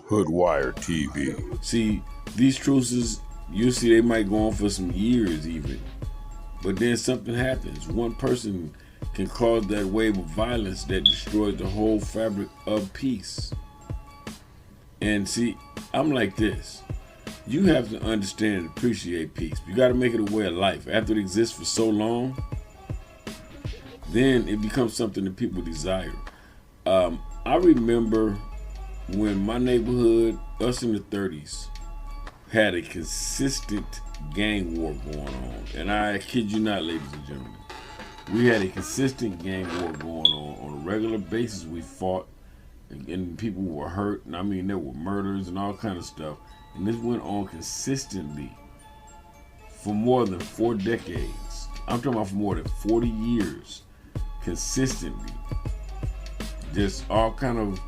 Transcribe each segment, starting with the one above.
Hoodwire TV. See, these truces, you see, they might go on for some years even. But then something happens. One person can cause that wave of violence that destroys the whole fabric of peace. And see, I'm like this. You have to understand and appreciate peace. You got to make it a way of life. After it exists for so long, then it becomes something that people desire. I remember when my neighborhood, us in the 30s, had a consistent gang war going on. And I kid you not, ladies and gentlemen. We had a consistent gang war going on. On a regular basis, we fought, and people were hurt. And I mean, there were murders and all kind of stuff. And this went on consistently for more than 4 decades. I'm talking about for more than 40 years, consistently. Just all kind of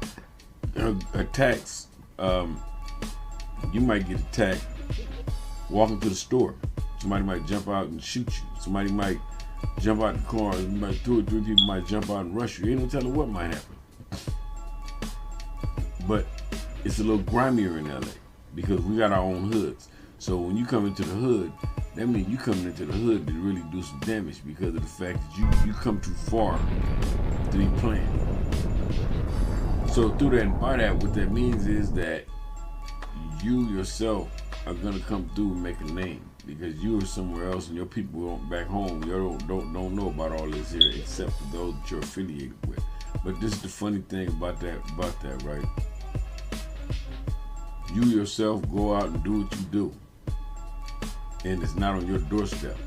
attacks. You might get attacked walking to the store. Somebody might jump out and shoot you. Somebody might jump out the car. 2 or 3 people might jump out and rush you. You ain't no telling what might happen. But it's a little grimier in LA because we got our own hoods. So when you come into the hood, that means you coming into the hood to really do some damage because of the fact that you come too far to be playing. So through that and by that, what that means is that you yourself are gonna come through and make a name because you are somewhere else and your people back home, you don't know about all this here except for those that you're affiliated with. But this is the funny thing about that, right? You yourself go out and do what you do, and it's not on your doorstep.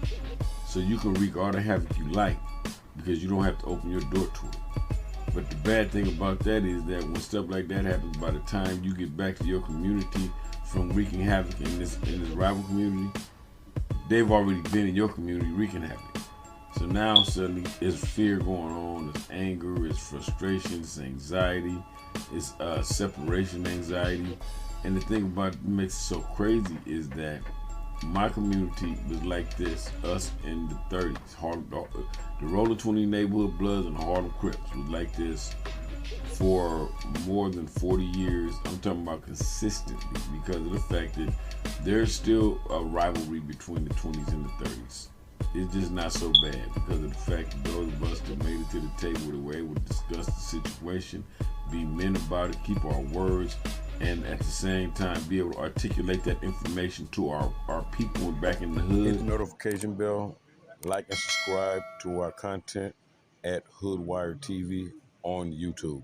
So you can wreak all the havoc you like because you don't have to open your door to it. But the bad thing about that is that when stuff like that happens, by the time you get back to your community from wreaking havoc in this rival community, they've already been in your community wreaking havoc. So now suddenly there's fear going on, there's anger, there's frustration, it's anxiety, it's separation anxiety. And the thing about it makes it so crazy is that my community was like this, us in the 30s. The Rollin 20 neighborhood Bloods and the Harlem Crips was like this for more than 40 years. I'm talking about consistently because of the fact that there's still a rivalry between the 20s and the 30s. It's just not so bad because of the fact that those of us that made it to the table that were able to discuss the situation, be men about it, keep our words, and at the same time be able to articulate that information to our people back in the hood. Hit the notification bell, like and subscribe to our content at Hoodwire TV on YouTube.